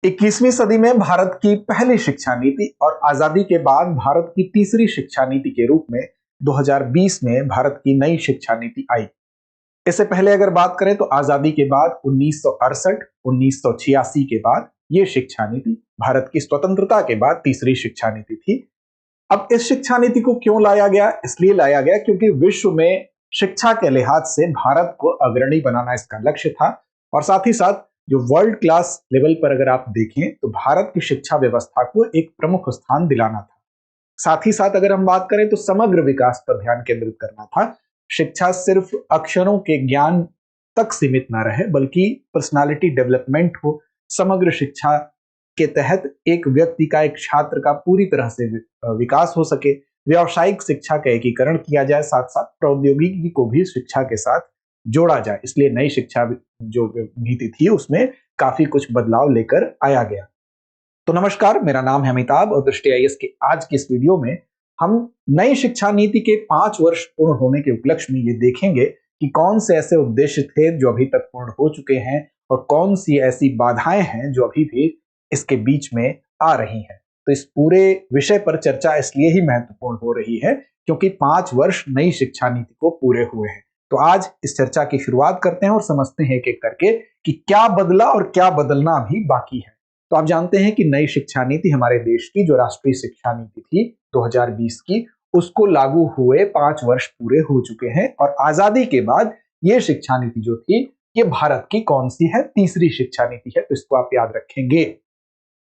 21वीं सदी में भारत की पहली शिक्षा नीति और आजादी के बाद भारत की तीसरी शिक्षा नीति के रूप में 2020 में भारत की नई शिक्षा नीति आई। इससे पहले अगर बात करें तो आजादी के बाद 1968, 1986 के बाद ये शिक्षा नीति भारत की स्वतंत्रता के बाद तीसरी शिक्षा नीति थी। अब इस शिक्षा नीति को क्यों लाया गया? इसलिए लाया गया क्योंकि विश्व में शिक्षा के लिहाज से भारत को अग्रणी बनाना इसका लक्ष्य था। और साथ ही साथ जो वर्ल्ड क्लास लेवल पर अगर आप देखें तो भारत की शिक्षा व्यवस्था को एक प्रमुख स्थान दिलाना था। साथ ही साथ अगर हम बात करें तो समग्र विकास पर ध्यान केंद्रित करना था। शिक्षा सिर्फ अक्षरों के ज्ञान तक सीमित ना रहे बल्कि पर्सनालिटी डेवलपमेंट हो। समग्र शिक्षा के तहत एक व्यक्ति का, एक छात्र का पूरी तरह से विकास हो सके। व्यावसायिक शिक्षा का एकीकरण किया जाए, साथ साथ प्रौद्योगिकी को भी शिक्षा के साथ जोड़ा जाए। इसलिए नई शिक्षा जो नीति थी उसमें काफी कुछ बदलाव लेकर आया गया। तो नमस्कार, मेरा नाम है अमिताभ और दृष्टि आईएएस के आज की इस वीडियो में हम नई शिक्षा नीति के 5 वर्ष पूर्ण होने के उपलक्ष्य में ये देखेंगे कि कौन से ऐसे उद्देश्य थे जो अभी तक पूर्ण हो चुके हैं और कौन सी ऐसी बाधाएं हैं जो अभी भी इसके बीच में आ रही हैं। तो इस पूरे विषय पर चर्चा इसलिए ही महत्वपूर्ण हो रही है क्योंकि 5 वर्ष नई शिक्षा नीति को पूरे हुए हैं। तो आज इस चर्चा की शुरुआत करते हैं और समझते हैं एक एक करके कि क्या बदला और क्या बदलना अभी बाकी है। तो आप जानते हैं कि नई शिक्षा नीति हमारे देश की जो राष्ट्रीय शिक्षा नीति थी 2020 की, उसको लागू हुए 5 वर्ष पूरे हो चुके हैं। और आजादी के बाद ये शिक्षा नीति जो थी ये भारत की कौन सी है? तीसरी शिक्षा नीति है। तो इसको आप याद रखेंगे।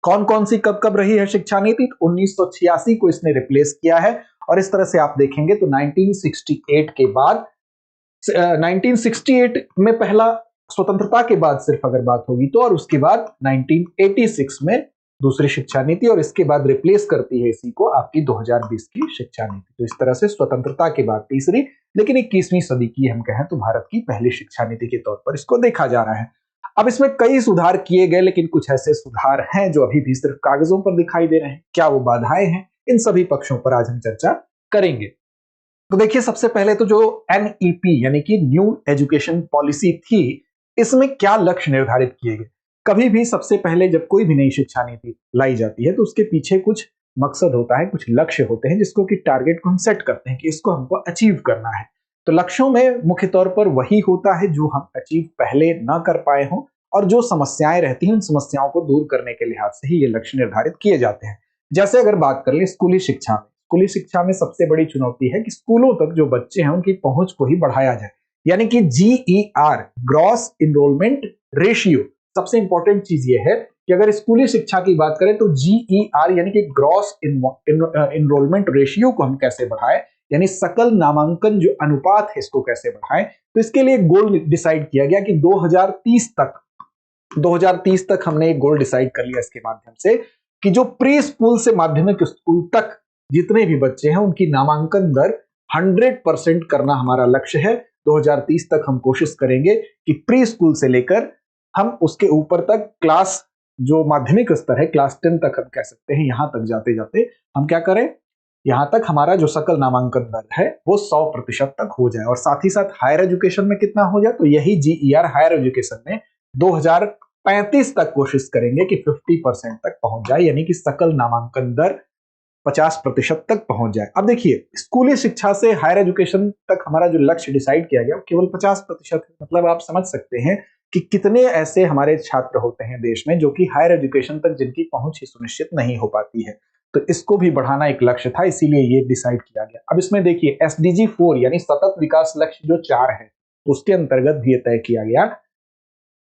कौन कौन सी कब कब रही है शिक्षा नीति? तो 1986 को इसने रिप्लेस किया है। और इस तरह से आप देखेंगे तो 1968 के बाद 1968 में पहला स्वतंत्रता के बाद सिर्फ अगर बात होगी तो, और उसके बाद 1986 में दूसरी शिक्षा नीति, और इसके बाद रिप्लेस करती है इसी को आपकी 2020 की शिक्षा नीति। तो इस तरह से स्वतंत्रता के बाद तीसरी, लेकिन 21वीं सदी की हम कहें तो भारत की पहली शिक्षा नीति के तौर पर इसको देखा जा रहा है। अब इसमें कई सुधार किए गए, लेकिन कुछ ऐसे सुधार हैं जो अभी भी सिर्फ कागजों पर दिखाई दे रहे हैं। क्या वो बाधाएं हैं? इन सभी पक्षों पर आज हम चर्चा करेंगे। तो देखिए, सबसे पहले तो जो एनईपी यानी कि न्यू एजुकेशन पॉलिसी थी, इसमें क्या लक्ष्य निर्धारित किए गए। कभी भी सबसे पहले जब कोई भी नई शिक्षा नीति लाई जाती है तो उसके पीछे कुछ मकसद होता है, कुछ लक्ष्य होते हैं जिसको कि टारगेट को हम सेट करते हैं कि इसको हमको अचीव करना है। तो लक्ष्यों में मुख्य तौर पर वही होता है जो हम अचीव पहले ना कर पाए हों, और जो समस्याएं रहती हैं उन समस्याओं को दूर करने के लिहाज से ही ये लक्ष्य निर्धारित किए जाते हैं। जैसे अगर बात कर ले स्कूली शिक्षा में सबसे बड़ी चुनौती है कि स्कूलों तक जो बच्चे हैं उनकी पहुंच को ही बढ़ाया जाए, यानी कि GER, ग्रॉस इनरोलमेंट रेशियो। सबसे इंपॉर्टेंट चीज ये है कि अगर स्कूली शिक्षा की बात करें तो GER यानी कि ग्रॉस इनरोलमेंट रेशियो को हम कैसे बढ़ाएं, यानी सकल नामांकन जो अनुपात है इसको कैसे बढ़ाएं। तो इसके लिए गोल डिसाइड किया गया कि 2030 तक हमने एक गोल डिसाइड कर लिया इसके माध्यम से कि जो प्री स्कूल से माध्यमिक स्कूल तक जितने भी बच्चे हैं उनकी नामांकन दर 100% करना हमारा लक्ष्य है। 2030 तक हम कोशिश करेंगे कि प्री स्कूल से लेकर हम उसके ऊपर तक क्लास जो माध्यमिक स्तर है, क्लास 10 तक हम कह सकते हैं, यहां तक जाते जाते हम क्या करें, यहां तक हमारा जो सकल नामांकन दर है वो 100% तक हो जाए। और साथ ही साथ हायर एजुकेशन में कितना हो जाए, तो यही GER हायर एजुकेशन में 2035 तक कोशिश करेंगे कि 50% तक पहुंच जाए, यानी कि सकल नामांकन दर 50% तक पहुंच जाए। अब देखिए, स्कूली शिक्षा से हायर एजुकेशन तक हमारा जो लक्ष्य डिसाइड किया गया वो केवल 50% है। मतलब आप समझ सकते हैं कि कितने ऐसे हमारे छात्र होते हैं देश में जो कि हायर एजुकेशन तक जिनकी पहुंच ही सुनिश्चित नहीं हो पाती है। तो इसको भी बढ़ाना एक लक्ष्य था, इसीलिए ये डिसाइड किया गया। अब इसमें देखिए SDG 4 यानी सतत विकास लक्ष्य जो 4 है उसके अंतर्गत भी तय किया गया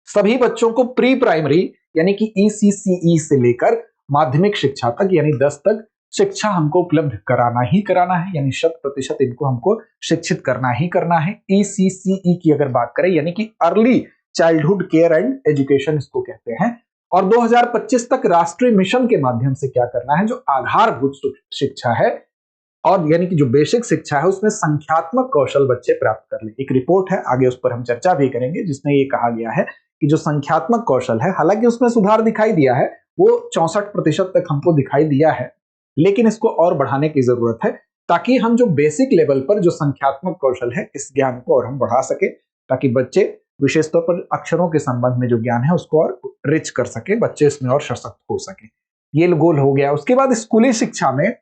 सभी बच्चों को प्री प्राइमरी यानी कि ECCE से लेकर माध्यमिक शिक्षा तक यानी 10 तक शिक्षा हमको उपलब्ध कराना ही कराना है, यानी 100% इनको हमको शिक्षित करना ही करना है। ECCE की अगर बात करें यानी कि early childhood care and education इसको कहते हैं। और 2025 तक राष्ट्रीय मिशन के माध्यम से क्या करना है, जो आधारभूत शिक्षा है और यानी कि जो बेसिक शिक्षा है उसमें संख्यात्मक कौशल बच्चे प्राप्त कर ले। एक रिपोर्ट है, आगे उस पर हम चर्चा भी करेंगे, जिसमें ये कहा गया है कि जो संख्यात्मक कौशल है, हालांकि उसमें सुधार दिखाई दिया है, वो 64% तक हमको दिखाई दिया है, लेकिन इसको और बढ़ाने की जरूरत है ताकि हम जो बेसिक लेवल पर जो संख्यात्मक कौशल है इस ज्ञान को और हम बढ़ा सके, ताकि बच्चे विशेष तौर पर अक्षरों के संबंध में जो ज्ञान है उसको और रिच कर सके, बच्चे इसमें और सशक्त हो सके। ये गोल हो गया। उसके बाद स्कूली शिक्षा में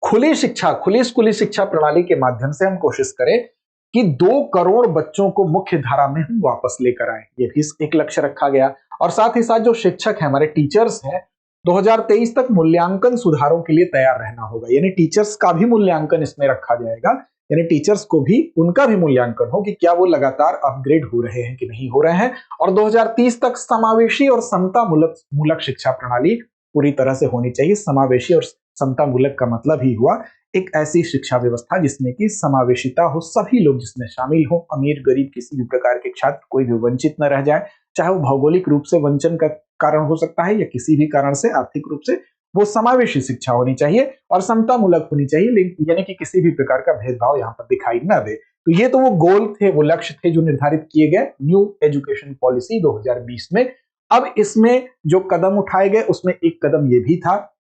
खुली स्कूली शिक्षा प्रणाली के माध्यम से हम कोशिश करें कि 2 करोड़ बच्चों को मुख्य धारा में हम वापस लेकर आए, ये भी एक लक्ष्य रखा गया। और साथ ही साथ जो शिक्षक हैं, हमारे टीचर्स हैं, 2023 तक मूल्यांकन सुधारों के लिए तैयार रहना होगा, यानी टीचर्स का भी मूल्यांकन इसमें रखा जाएगा, यानी टीचर्स को भी उनका भी मूल्यांकन हो कि क्या वो लगातार अपग्रेड हो रहे हैं कि नहीं हो रहे हैं। और 2030 तक समावेशी और समता मूलक शिक्षा प्रणाली पूरी तरह से होनी चाहिए। समावेशी और समता मूलक का मतलब ही हुआ एक ऐसी शिक्षा व्यवस्था जिसमें कि समावेशिता हो, सभी लोग जिसमें शामिल हो, अमीर गरीब किसी भी प्रकार के छात्र कोई भी वंचित न रह जाए, चाहे वो भौगोलिक रूप से वंचन का कारण हो सकता है या किसी भी कारण से आर्थिक रूप से, वो समावेशी शिक्षा होनी चाहिए और समता मूलक होनी चाहिए, यानी कि किसी भी प्रकार का भेदभाव यहाँ पर दिखाई न दे। तो ये तो वो गोल थे, वो लक्ष्य थे जो निर्धारित किए गए न्यू एजुकेशन पॉलिसी 2020 में। अब इसमें जो कदम उठाए गए उसमें एक कदम ये भी था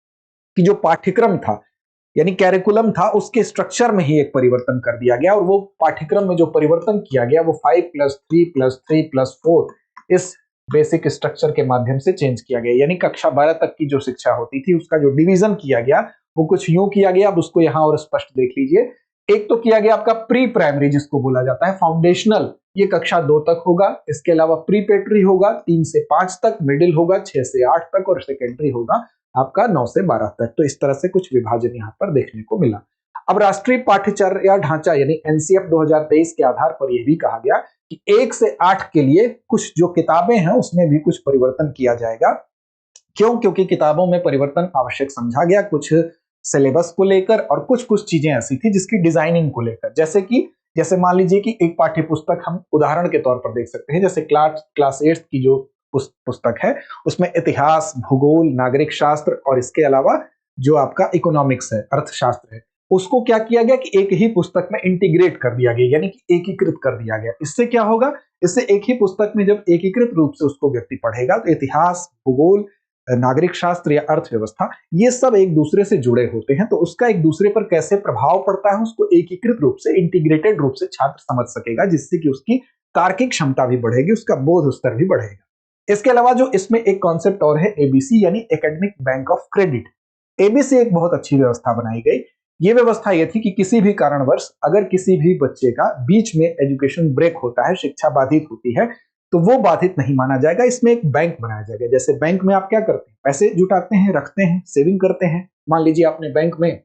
कि जो पाठ्यक्रम था यानी कैरिकुलम था, उसके स्ट्रक्चर में ही एक परिवर्तन कर दिया गया। और वो पाठ्यक्रम में जो परिवर्तन किया गया वो 5+3+3+4 इस बेसिक स्ट्रक्चर के माध्यम से चेंज किया गया। यानी कक्षा 12 तक की जो शिक्षा होती थी उसका जो डिवीजन किया गया वो कुछ यूं किया गया। अब उसको यहां और स्पष्ट देख लीजिए। एक तो किया गया आपका प्री प्राइमरी, जिसको बोला जाता है फाउंडेशनल, ये कक्षा 2 तक होगा। इसके अलावा प्रीपेटरी होगा 3 से 5 तक, मिडिल होगा 6 से 8 तक और सेकेंडरी होगा आपका 9 से 12 तक। तो इस तरह से कुछ विभाजन यहाँ पर देखने को मिला। अब राष्ट्रीय पाठ्यचर्या ढांचा यानी एनसीएफ 2023 के आधार पर यह भी कहा गया कि 1 से 8 के लिए कुछ जो किताबें हैं उसमें भी कुछ परिवर्तन किया जाएगा। क्यों? क्योंकि किताबों में परिवर्तन आवश्यक समझा गया, कुछ सिलेबस को लेकर और कुछ चीजें ऐसी थी जिसकी डिजाइनिंग को लेकर। जैसे मान लीजिए कि एक पाठ्य पुस्तक हम उदाहरण के तौर पर देख सकते हैं, जैसे क्लास 8 की जो पुस्तक है उसमें इतिहास, भूगोल, नागरिक शास्त्र और इसके अलावा जो आपका इकोनॉमिक्स है, अर्थशास्त्र है, उसको क्या किया गया कि एक ही पुस्तक में इंटीग्रेट कर दिया गया, यानी कि एकीकृत कर दिया गया। इससे क्या होगा? इससे एक ही पुस्तक में जब एकीकृत रूप से उसको व्यक्ति पढ़ेगा तो इतिहास, भूगोल, नागरिक शास्त्र या अर्थव्यवस्था, ये सब एक दूसरे से जुड़े होते हैं, तो उसका एक दूसरे पर कैसे प्रभाव पड़ता है उसको एकीकृत रूप से, इंटीग्रेटेड रूप से छात्र समझ सकेगा, जिससे कि उसकी तार्किक क्षमता भी बढ़ेगी, उसका बोध स्तर भी बढ़ेगा। इसके अलावा जो इसमें एक कॉन्सेप्ट और है एबीसी यानी academic bank of credit. ABC एक बहुत अच्छी व्यवस्था बनाई गई। ये व्यवस्था यह थी कि किसी भी कारणवश अगर किसी भी बच्चे का बीच में एजुकेशन ब्रेक होता है, शिक्षा बाधित होती है, तो वो बाधित नहीं माना जाएगा। इसमें एक बैंक बनाया जाएगा। जैसे बैंक में आप क्या करते हैं? पैसे जुटाते हैं, रखते हैं, सेविंग करते हैं। मान लीजिए आपने बैंक में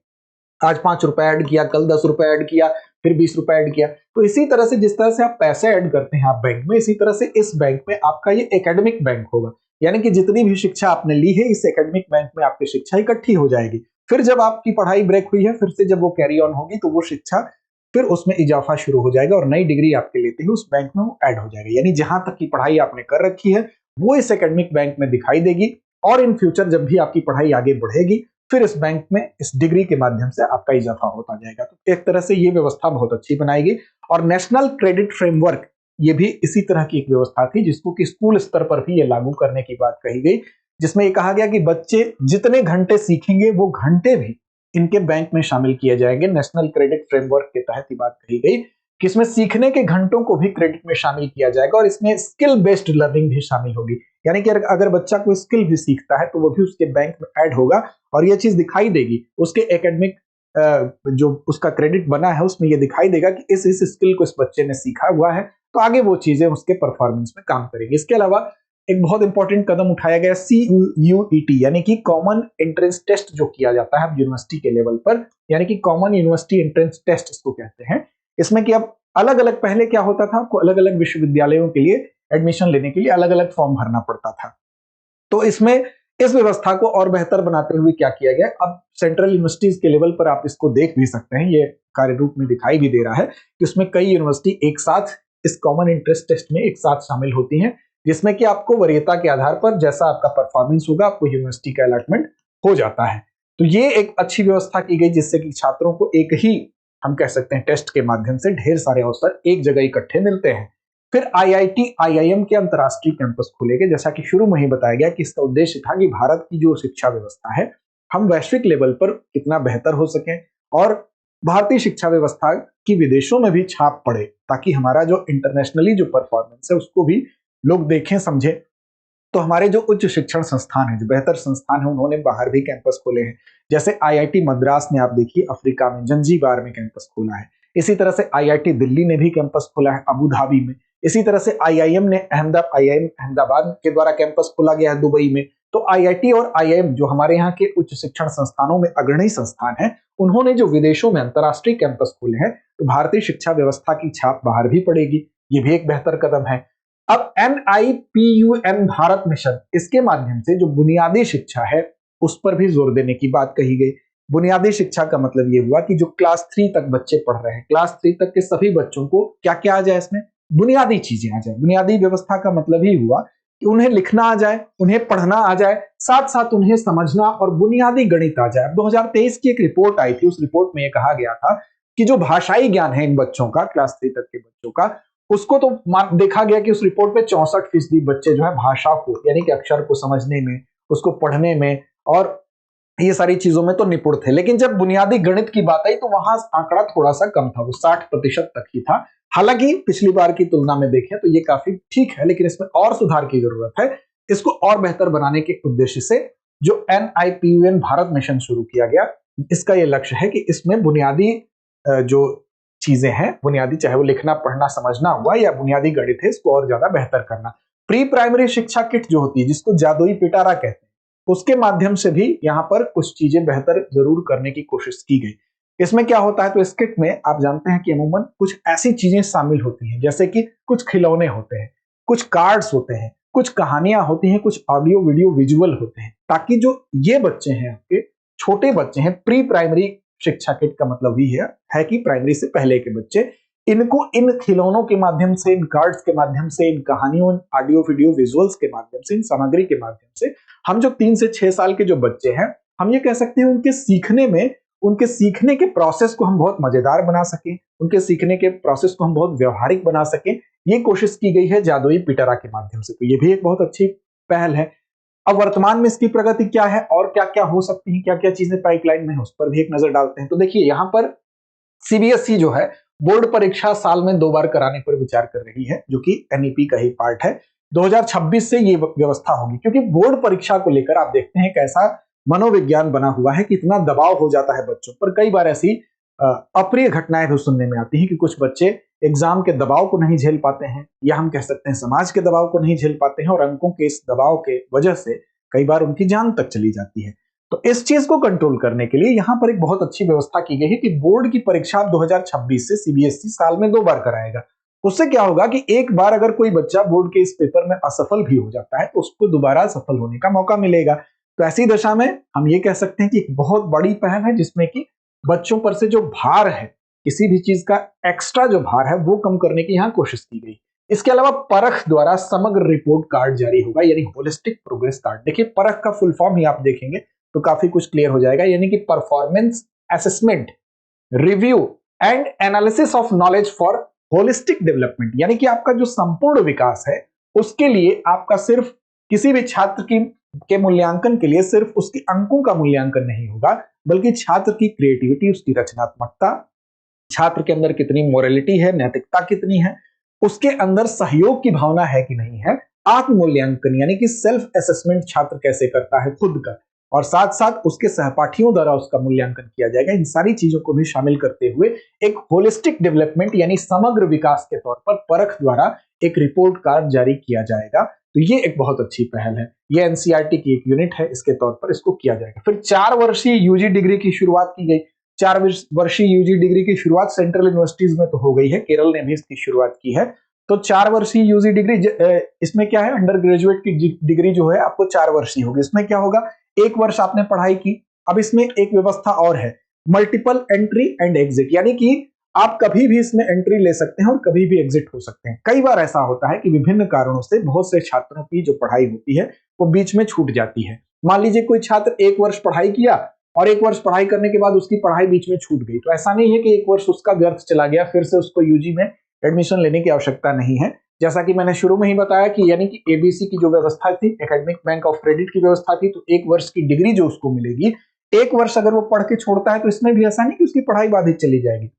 आज 5 रुपए ऐड किया, कल 10 रुपए ऐड किया, फिर 20 रुपए ऐड किया। तो इसी तरह से जिस तरह से आप पैसे ऐड करते हैं आप बैंक में, इसी तरह से इस बैंक में आपका ये एकेडमिक बैंक होगा। यानी कि जितनी भी शिक्षा आपने ली है इस एकेडमिक बैंक में आपकी शिक्षा इकट्ठी हो जाएगी। फिर जब आपकी पढ़ाई ब्रेक हुई है, फिर से जब वो कैरी ऑन होगी तो वो शिक्षा फिर उसमें इजाफा शुरू हो जाएगा और नई डिग्री आपके लेते ही उस बैंक में वो ऐड हो जाएगा। यानी जहां तक की पढ़ाई आपने कर रखी है वो इस एकेडमिक बैंक में दिखाई देगी और इन फ्यूचर जब भी आपकी पढ़ाई आगे बढ़ेगी फिर इस बैंक में इस डिग्री के माध्यम से आपका इजाफा होता जाएगा। तो एक तरह से ये व्यवस्था बहुत अच्छी बनाई गई। और नेशनल क्रेडिट फ्रेमवर्क ये भी इसी तरह की एक व्यवस्था थी जिसको कि स्कूल स्तर पर भी ये लागू करने की बात कही गई, जिसमें ये कहा गया कि बच्चे जितने घंटे सीखेंगे वो घंटे भी इनके बैंक में शामिल किए जाएंगे। नेशनल क्रेडिट फ्रेमवर्क के तहत ये बात कही गई कि इसमें सीखने के घंटों को भी क्रेडिट में शामिल किया जाएगा और इसमें स्किल बेस्ड लर्निंग भी शामिल होगी। यानी कि अगर बच्चा कोई स्किल भी सीखता है तो वो भी उसके बैंक में ऐड होगा और ये चीज दिखाई देगी उसके एकेडमिक जो उसका क्रेडिट बना है उसमें ये दिखाई देगा कि इस स्किल को इस बच्चे ने सीखा हुआ है, तो आगे वो चीजें उसके परफॉर्मेंस में काम करेगी। इसके अलावा एक बहुत इंपॉर्टेंट कदम उठाया गया CUET यानी कि कॉमन एंट्रेंस टेस्ट जो किया जाता है यूनिवर्सिटी के लेवल पर, यानी कि कॉमन यूनिवर्सिटी एंट्रेंस टेस्ट इसको कहते हैं। इसमें कि अब अलग अलग पहले क्या होता था, आपको अलग अलग विश्वविद्यालयों के लिए एडमिशन लेने के लिए अलग अलग फॉर्म भरना पड़ता था। तो इसमें इस व्यवस्था को और बेहतर बनाते हुए क्या किया गया, अब सेंट्रल यूनिवर्सिटीज के लेवल पर आप इसको देख भी सकते हैं, ये कार्य रूप में दिखाई भी दे रहा है कि उसमें कई यूनिवर्सिटी एक साथ इस कॉमन इंटरेस्ट टेस्ट में एक साथ शामिल होती हैं, जिसमें कि आपको वरीयता के आधार पर जैसा आपका परफॉर्मेंस होगा आपको यूनिवर्सिटी का अलॉटमेंट हो जाता है। तो ये एक अच्छी व्यवस्था की गई जिससे कि छात्रों को एक ही हम कह सकते हैं टेस्ट के माध्यम से ढेर सारे अवसर एक जगह इकट्ठे मिलते हैं। फिर IIT IIM के अंतर्राष्ट्रीय कैंपस खुलेंगे। जैसा कि शुरू में ही बताया गया कि इसका उद्देश्य था कि भारत की जो शिक्षा व्यवस्था है हम वैश्विक लेवल पर कितना बेहतर हो सकें और भारतीय शिक्षा व्यवस्था की विदेशों में भी छाप पड़े, ताकि हमारा जो इंटरनेशनली जो परफॉर्मेंस है उसको भी लोग देखें समझें। तो हमारे जो उच्च शिक्षण संस्थान है, जो बेहतर संस्थान है, उन्होंने बाहर भी कैंपस खोले हैं। जैसे आईआईटी मद्रास ने, आप देखिए, अफ्रीका में जंजीबार में कैंपस खोला है। इसी तरह से आईआईटी दिल्ली ने भी कैंपस खोला है अबू धाबी में। इसी तरह से आईआईएम ने आईआईएम अहमदाबाद के द्वारा कैंपस खोला गया है दुबई में। तो आईआईटी और आईआईएम जो हमारे यहाँ के उच्च शिक्षण संस्थानों में अग्रणी संस्थान है, उन्होंने जो विदेशों में अंतर्राष्ट्रीय कैंपस खोले हैं, तो भारतीय शिक्षा व्यवस्था की छाप बाहर भी पड़ेगी। ये भी एक बेहतर कदम है। अब NIPUN भारत मिशन, इसके माध्यम से जो बुनियादी शिक्षा है उस पर भी जोर देने की बात कही गई। बुनियादी शिक्षा का मतलब ये हुआ कि जो क्लास 3 तक बच्चे पढ़ रहे हैं, क्लास 3 तक के सभी बच्चों को क्या क्या आ जाए, इसमें बुनियादी चीजें आ जाए। बुनियादी व्यवस्था का मतलब ही हुआ कि उन्हें लिखना आ जाए, उन्हें पढ़ना आ जाए, साथ साथ उन्हें समझना और बुनियादी गणित आ जाए। 2023 की एक रिपोर्ट आई थी, उस रिपोर्ट में यह कहा गया था कि जो भाषाई ज्ञान है इन बच्चों का, क्लास 3 तक के बच्चों का, उसको तो देखा गया कि उस रिपोर्ट में 64% बच्चे जो है भाषा को, यानी कि अक्षर को समझने में, उसको पढ़ने में और ये सारी चीजों में तो निपुण थे। लेकिन जब बुनियादी गणित की बात आई तो वहां आंकड़ा थोड़ा सा कम था, वो 60% तक ही था। हालांकि पिछली बार की तुलना में देखें तो ये काफी ठीक है, लेकिन इसमें और सुधार की जरूरत है। इसको और बेहतर बनाने के उद्देश्य से जो NIPUN भारत मिशन शुरू किया गया, इसका यह लक्ष्य है कि इसमें बुनियादी जो चीजें हैं, बुनियादी, चाहे वो लिखना पढ़ना समझना हुआ या बुनियादी गणित है, इसको और ज्यादा बेहतर करना। प्री प्राइमरी शिक्षा किट जो होती है, जिसको जादुई पिटारा कहते हैं, उसके माध्यम से भी यहाँ पर कुछ चीजें बेहतर जरूर करने की कोशिश की गई। इसमें क्या होता है, तो इस किट में आप जानते हैं कि अमूमन कुछ ऐसी चीजें शामिल होती हैं, जैसे कि कुछ खिलौने होते हैं, कुछ कार्ड्स होते हैं, कुछ कहानियां होती हैं, कुछ ऑडियो वीडियो विजुअल होते हैं, ताकि जो ये बच्चे हैं, आपके छोटे बच्चे हैं, प्री प्राइमरी शिक्षा किट का मतलब ही है कि प्राइमरी से पहले के बच्चे, इनको इन खिलौनों के माध्यम से, इन कार्ड्स के माध्यम से, इन कहानियों, ऑडियो वीडियो विजुअल्स के माध्यम से, इन सामग्री के माध्यम से, हम जो 3 से 6 साल के जो बच्चे हैं, हम ये कह सकते हैं उनके सीखने में, उनके सीखने के प्रोसेस को हम बहुत मजेदार बना सकें, उनके सीखने के प्रोसेस को हम बहुत व्यवहारिक बना सकें। ये कोशिश की गई है जादुई पिटारा के माध्यम से। तो ये भी एक बहुत अच्छी पहल है। अब वर्तमान में इसकी प्रगति क्या है और क्या क्या हो सकती है, क्या क्या चीजें पाइपलाइन में है, उस पर भी एक नजर डालते हैं। तो देखिए, यहाँ पर CBSE जो है बोर्ड परीक्षा साल में 2 बार कराने पर विचार कर रही है, जो कि NEP का ही पार्ट है। 2026 से ये व्यवस्था होगी, क्योंकि बोर्ड परीक्षा को लेकर आप देखते हैं कैसा मनोविज्ञान बना हुआ है, कितना दबाव हो जाता है बच्चों पर। कई बार ऐसी अप्रिय घटनाएं भी सुनने में आती हैं कि कुछ बच्चे एग्जाम के दबाव को नहीं झेल पाते हैं, या हम कह सकते हैं समाज के दबाव को नहीं झेल पाते हैं, और अंकों के इस दबाव के वजह से कई बार उनकी जान तक चली जाती है। तो इस चीज को कंट्रोल करने के लिए यहाँ पर एक बहुत अच्छी व्यवस्था की गई है कि बोर्ड की परीक्षा अब 2026 से CBSE साल में 2 बार कराएगा। उससे क्या होगा कि एक बार अगर कोई बच्चा बोर्ड के इस पेपर में असफल भी हो जाता है, तो उसको दोबारा सफल होने का मौका मिलेगा। तो ऐसी दशा में हम ये कह सकते हैं कि एक बहुत बड़ी पहल है, जिसमें कि बच्चों पर से जो भार है, किसी भी चीज का एक्स्ट्रा जो भार है, वो कम करने की यहाँ कोशिश की गई। इसके अलावा परख द्वारा समग्र रिपोर्ट कार्ड जारी होगा, यानी होलिस्टिक प्रोग्रेस कार्ड। देखिए, परख का फुल फॉर्म ही आप देखेंगे तो काफी कुछ क्लियर हो जाएगा, यानी कि performance assessment, review and analysis of knowledge for holistic development. यानी कि आपका जो संपूर्ण विकास है, उसके लिए आपका सिर्फ किसी भी छात्र के मूल्यांकन के लिए सिर्फ उसके अंकों का मूल्यांकन नहीं होगा, बल्कि छात्र की क्रिएटिविटी, उसकी रचनात्मकता, छात्र के अंदर कितनी मोरालिटी है, नैतिकता कितनी है, उसके अंदर सहयोग की भावना है कि नहीं है, आत्म मूल्यांकन यानी कि सेल्फ असेसमेंट छात्र कैसे करता है खुद का, और साथ साथ उसके सहपाठियों द्वारा उसका मूल्यांकन किया जाएगा। इन सारी चीजों को भी शामिल करते हुए एक होलिस्टिक डेवलपमेंट यानी समग्र विकास के तौर पर परख द्वारा एक रिपोर्ट कार्ड जारी किया जाएगा। तो ये एक बहुत अच्छी पहल है। ये NCERT की एक यूनिट है, इसके तौर पर इसको किया जाएगा। फिर 4 वर्षीय यूजी डिग्री की शुरुआत की गई। 4 वर्षीय यूजी डिग्री की शुरुआत सेंट्रल यूनिवर्सिटीज में तो हो गई है, केरल ने भी इसकी शुरुआत की है। तो 4 वर्षीय यूजी डिग्री, इसमें क्या है, अंडर ग्रेजुएट की डिग्री जो है आपको 4 वर्षीय होगी। इसमें क्या होगा, 1 वर्ष आपने पढ़ाई की। अब इसमें एक व्यवस्था और है, मल्टीपल एंट्री एंड एग्जिट, यानी कि आप कभी भी इसमें एंट्री ले सकते हैं और कभी भी एग्जिट हो सकते हैं। कई बार ऐसा होता है कि विभिन्न कारणों से बहुत से छात्रों की जो पढ़ाई होती है वो बीच में छूट जाती है। मान लीजिए कोई छात्र 1 वर्ष पढ़ाई किया और 1 वर्ष पढ़ाई करने के बाद उसकी पढ़ाई बीच में छूट गई, तो ऐसा नहीं है कि 1 वर्ष उसका व्यर्थ चला गया, फिर से उसको यूजी में एडमिशन लेने की आवश्यकता नहीं है। जैसा कि मैंने शुरू में ही बताया कि यानी कि ABC की जो व्यवस्था थी, एकेडमिक बैंक ऑफ क्रेडिट की व्यवस्था थी, तो 1 वर्ष की डिग्री जो उसको मिलेगी, एक वर्ष अगर वो पढ़ के छोड़ता है तो इसमें भी ऐसा नहीं कि उसकी पढ़ाई बाधित चली जाएगी।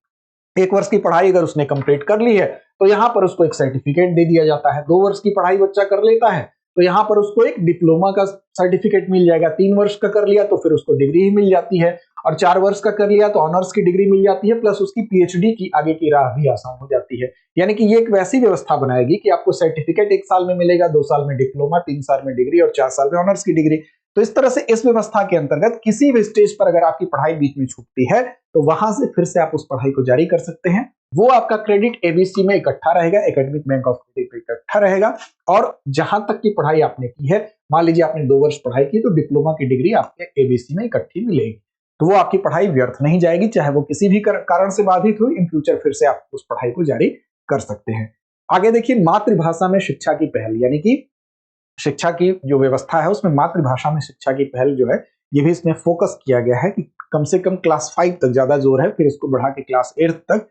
एक वर्ष की पढ़ाई अगर उसने कंप्लीट कर ली है तो यहाँ पर उसको एक सर्टिफिकेट दे दिया जाता है। 2 वर्ष की पढ़ाई बच्चा कर लेता है तो यहाँ पर उसको एक डिप्लोमा का सर्टिफिकेट मिल जाएगा। 3 वर्ष का कर लिया तो फिर उसको डिग्री ही मिल जाती है, और 4 वर्ष का कर लिया तो ऑनर्स की डिग्री मिल जाती है, प्लस उसकी पीएचडी की आगे की राह भी आसान हो जाती है। यानी कि ये एक वैसी व्यवस्था बनाएगी कि आपको सर्टिफिकेट 1 साल में मिलेगा, 2 साल में डिप्लोमा, 3 साल में डिग्री और 4 साल में ऑनर्स की डिग्री। तो इस तरह से इस व्यवस्था के अंतर्गत किसी भी स्टेज पर अगर आपकी पढ़ाई बीच में छूटती है तो वहां से फिर से आप उस पढ़ाई को जारी कर सकते हैं। वो आपका क्रेडिट एबीसी में इकट्ठा रहेगा, एकेडमिक बैंक ऑफ क्रेडिट में इकट्ठा रहेगा, और जहां तक की पढ़ाई आपने की है, मान लीजिए आपने 2 वर्ष पढ़ाई की तो डिप्लोमा की डिग्री आपके एबीसी में इकट्ठी मिलेगी। तो वो आपकी पढ़ाई व्यर्थ नहीं जाएगी, चाहे वो किसी भी कारण से बाधित हुई, इन फ्यूचर फिर से आप उस पढ़ाई को जारी कर सकते हैं। आगे देखिए, मातृभाषा में शिक्षा की पहल, यानी कि शिक्षा की जो व्यवस्था है उसमें मातृभाषा में शिक्षा की पहल जो है, ये भी इसमें फोकस किया गया है कि कम से कम क्लास 5 तक ज्यादा जोर है, फिर इसको बढ़ा के क्लास 8 तक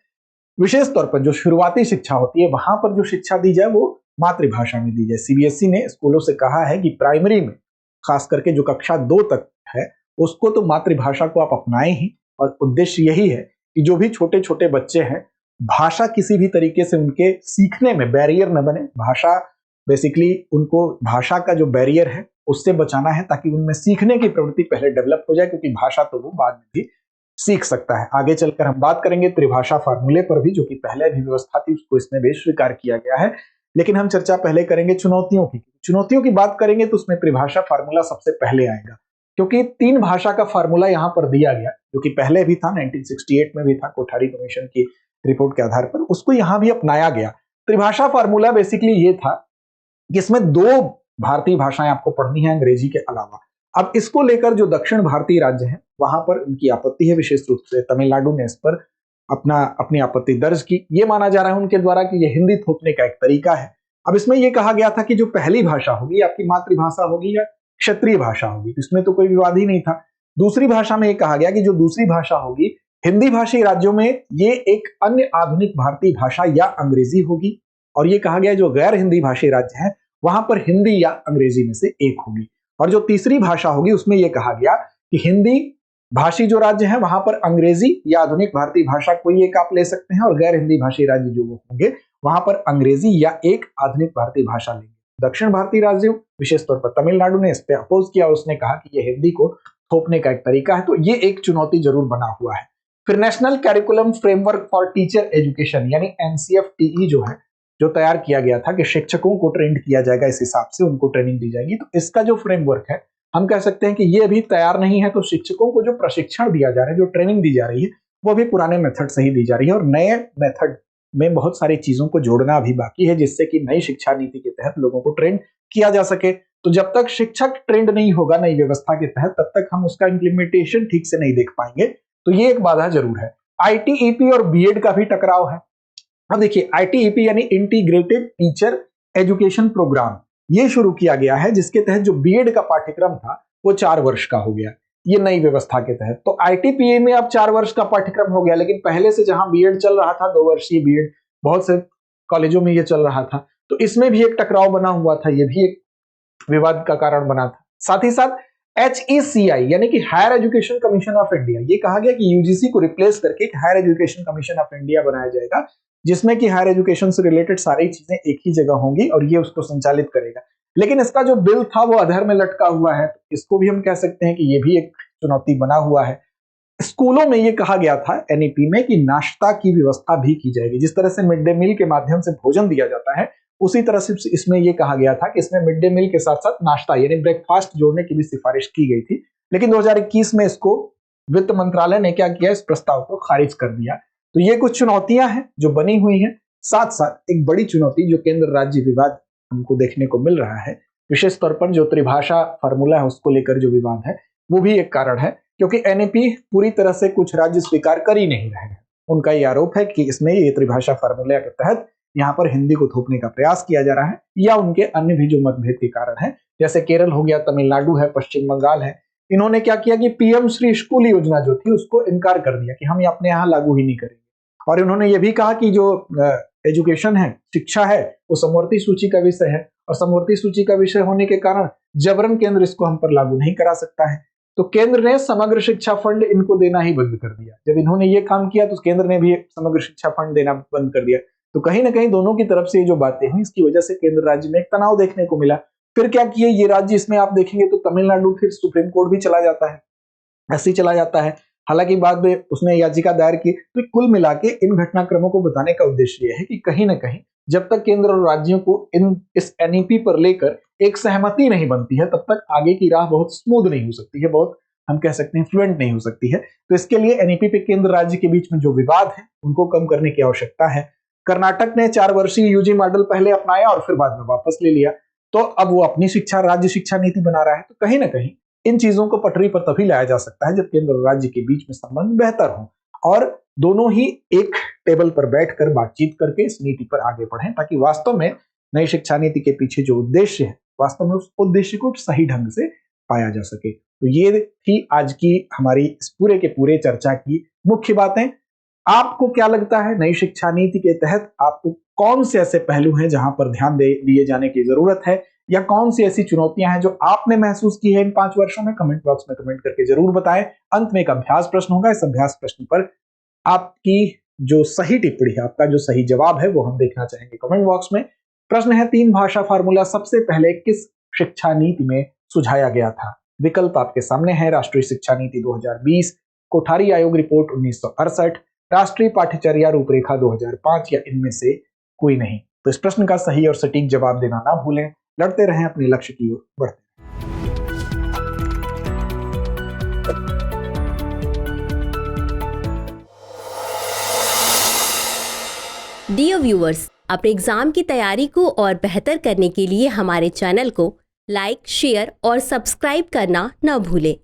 विशेष तौर पर जो शुरुआती शिक्षा होती है वहां पर जो शिक्षा दी जाए वो मातृभाषा में दी जाए। सीबीएसई ने स्कूलों से कहा है कि प्राइमरी में खास करके जो कक्षा 2 तक है उसको तो मातृभाषा को आप अपनाएं ही, और उद्देश्य यही है कि जो भी छोटे छोटे बच्चे हैं, भाषा किसी भी तरीके से उनके सीखने में बैरियर न बने। भाषा बेसिकली उनको भाषा का जो बैरियर है उससे बचाना है, ताकि उनमें सीखने की प्रवृत्ति पहले डेवलप हो जाए, क्योंकि भाषा तो वो बाद में भी सीख सकता है। आगे चलकर हम बात करेंगे त्रिभाषा फार्मूले पर भी, जो कि पहले भी व्यवस्था थी उसको इसमें भी स्वीकार किया गया है। लेकिन हम चर्चा पहले करेंगे चुनौतियों की। चुनौतियों की बात करेंगे तो उसमें त्रिभाषा फार्मूला सबसे पहले आएगा, क्योंकि 3 भाषा का फार्मूला यहां पर दिया गया, जो कि पहले भी था, 1968 में भी था, कोठारी कमीशन की रिपोर्ट के आधार पर, उसको यहां भी अपनाया गया। त्रिभाषा फार्मूला बेसिकली ये था कि इसमें 2 भारतीय भाषाएं आपको पढ़नी है अंग्रेजी के अलावा। अब इसको लेकर जो दक्षिण भारतीय राज्य हैं वहां पर उनकी आपत्ति है, विशेष रूप से तमिलनाडु ने इस पर अपनी आपत्ति दर्ज की। ये माना जा रहा है उनके द्वारा कि यह हिंदी थोपने का एक तरीका है। अब इसमें यह कहा गया था कि जो पहली भाषा होगी आपकी मातृभाषा होगी या क्षेत्रीय भाषा होगी, इसमें तो कोई विवाद ही नहीं था। दूसरी भाषा में यह कहा गया कि जो दूसरी भाषा होगी हिंदी भाषी राज्यों में ये एक अन्य आधुनिक भारतीय भाषा या अंग्रेजी होगी, और ये कहा गया जो गैर हिंदी भाषी राज्य हैं वहां पर हिंदी या अंग्रेजी में से एक होगी। और जो तीसरी भाषा होगी उसमें यह कहा गया कि हिंदी भाषी जो राज्य हैं वहां पर अंग्रेजी या आधुनिक भारतीय भाषा कोई एक आप ले सकते हैं, और गैर हिंदी भाषी राज्य जो वो होंगे वहां पर अंग्रेजी या एक आधुनिक भारतीय भाषा लेंगे। दक्षिण भारतीय राज्यों विशेष तौर पर तमिलनाडु ने इस पर अपोज किया और उसने कहा कि यह हिंदी को थोपने का एक तरीका है। तो ये एक चुनौती जरूर बना हुआ है। फिर national curriculum framework for teacher education यानी एनसीएफटीई जो तैयार किया गया था कि शिक्षकों को ट्रेंड किया जाएगा, इस हिसाब से उनको ट्रेनिंग दी जाएगी। तो इसका जो फ्रेमवर्क है हम कह सकते हैं कि ये अभी तैयार नहीं है। तो शिक्षकों को जो प्रशिक्षण दिया जा रहा है, जो ट्रेनिंग दी जा रही है, वो भी पुराने मेथड से ही दी जा रही है, और नए मेथड में बहुत सारी चीजों को जोड़ना अभी बाकी है, जिससे कि नई शिक्षा नीति के तहत लोगों को ट्रेंड किया जा सके। तो जब तक शिक्षक ट्रेंड नहीं होगा नई व्यवस्था के तहत, तब तक हम उसका इम्प्लीमेंटेशन ठीक से नहीं देख पाएंगे। तो ये एक बाधा जरूर है। आईटीईपी और बीएड का भी टकराव है। अब देखिए, आईटीईपी यानी इंटीग्रेटेड टीचर एजुकेशन प्रोग्राम, ये शुरू किया गया है, जिसके तहत जो बीएड का पाठ्यक्रम था वो 4 वर्ष का हो गया, ये नई व्यवस्था के तहत। तो आईटीपीए में अब 4 वर्ष का पाठ्यक्रम हो गया, लेकिन पहले से जहां बीएड चल रहा था 2 वर्षीय बीएड, बहुत से कॉलेजों में ये चल रहा था, तो इसमें भी एक टकराव बना हुआ था, ये भी एक विवाद का कारण बना था। साथ ही साथ HECI यानी कि higher education commission of India, ये कहा गया कि यूजीसी को रिप्लेस करके एक higher education commission of India बनाया जाएगा, जिसमें कि हायर एजुकेशन से रिलेटेड सारी चीजें एक ही जगह होंगी और ये उसको संचालित करेगा। लेकिन इसका जो बिल था वो अधर में लटका हुआ है, इसको भी हम कह सकते हैं कि ये भी एक चुनौती बना हुआ है। स्कूलों में ये कहा गया था एनईपी में कि नाश्ता की व्यवस्था भी की जाएगी। जिस तरह से मिड डे मील के माध्यम से भोजन दिया जाता है, उसी तरह से इसमें यह कहा गया था कि इसमें मिड डे मील के साथ साथ नाश्ता यानी ब्रेकफास्ट जोड़ने की भी सिफारिश की गई थी। लेकिन 2021 में इसको वित्त मंत्रालय ने क्या किया, इस प्रस्ताव को खारिज कर दिया। तो ये कुछ चुनौतियां हैं जो बनी हुई हैं। साथ साथ एक बड़ी चुनौती जो केंद्र राज्य विवाद हमको देखने को मिल रहा है, विशेष तौर पर जो त्रिभाषा फार्मूला है उसको लेकर जो विवाद है, वो भी एक कारण है, क्योंकि एनईपी पूरी तरह से कुछ राज्य स्वीकार कर ही नहीं रहे हैं। उनका ये आरोप है कि इसमें ये त्रिभाषा फार्मूला के तहत यहाँ पर हिंदी को थोपने का प्रयास किया जा रहा है, या उनके अन्य भी जो मतभेद के कारण है, जैसे केरल हो गया, तमिलनाडु है, पश्चिम बंगाल है, इन्होंने क्या किया कि पीएम श्री स्कूल योजना जो थी उसको इनकार कर दिया कि हम अपने यहाँ लागू ही नहीं करेंगे। और इन्होंने ये भी कहा कि जो एजुकेशन है, शिक्षा है, वो समवर्ती सूची का विषय है, और समवर्ती सूची का विषय होने के कारण जबरन केंद्र इसको हम पर लागू नहीं करा सकता है। तो केंद्र ने समग्र शिक्षा फंड इनको देना ही बंद कर दिया। जब इन्होंने ये काम किया तो केंद्र ने भी समग्र शिक्षा फंड देना बंद कर दिया। तो कहीं ना कहीं दोनों की तरफ से ये जो बातें हुई, इसकी वजह से केंद्र राज्य में एक तनाव देखने को मिला। फिर क्या किए ये राज्य, इसमें आप देखेंगे तो तमिलनाडु फिर सुप्रीम कोर्ट भी चला जाता है, ऐसे ही चला जाता है। हालांकि बाद में उसने याचिका दायर की। तो कुल मिला के इन घटनाक्रमों को बताने का उद्देश्य यह है कि कहीं ना कहीं जब तक केंद्र और राज्यों को इस एनईपी पर लेकर एक सहमति नहीं बनती है, तब तक आगे की राह बहुत स्मूथ नहीं हो सकती है, बहुत हम कह सकते हैं फ्लुएंट नहीं हो सकती है। तो इसके लिए एनईपी पे केंद्र राज्य के बीच में जो विवाद है उनको कम करने की आवश्यकता है। कर्नाटक ने 4 वर्षीय यूजी मॉडल पहले अपनाया और फिर बाद में वापस ले लिया। तो अब वो अपनी शिक्षा, राज्य शिक्षा नीति बना रहा है। तो कहीं ना कहीं इन चीजों को पटरी पर तभी लाया जा सकता है जब केंद्र और राज्य के बीच में संबंध बेहतर हो और दोनों ही एक टेबल पर बैठकर बातचीत करके इस नीति पर आगे बढ़ें, ताकि वास्तव में नई शिक्षा नीति के पीछे जो उद्देश्य है, वास्तव में उस उद्देश्य को सही ढंग से पाया जा सके। तो ये थी आज की हमारी इस पूरे के पूरे चर्चा की मुख्य बातें। आपको क्या लगता है, नई शिक्षा नीति के तहत आपको कौन से ऐसे पहलू हैं जहां पर ध्यान दिए जाने की जरूरत है, या कौन सी ऐसी चुनौतियां हैं जो आपने महसूस की है इन 5 वर्षों में? कमेंट बॉक्स में कमेंट करके जरूर बताएं। अंत में एक अभ्यास प्रश्न होगा। इस अभ्यास प्रश्न पर आपकी जो सही टिप्पणी है, आपका जो सही जवाब है, वो हम देखना चाहेंगे कमेंट बॉक्स में। प्रश्न है, 3 भाषा फार्मूला सबसे पहले किस शिक्षा नीति में सुझाया गया था? विकल्प आपके सामने है, राष्ट्रीय शिक्षा नीति 2020, कोठारी आयोग रिपोर्ट 1968, राष्ट्रीय पाठ्यचर्या रूपरेखा 2005, या इनमें से कोई नहीं। तो इस प्रश्न का सही और सटीक जवाब देना ना भूलें। लड़ते रहें, अपने लक्ष्य की ओर बढ़ते रहें। डियर व्यूअर्स, अपने एग्जाम की तैयारी को और बेहतर करने के लिए हमारे चैनल को लाइक, शेयर और सब्सक्राइब करना न भूलें।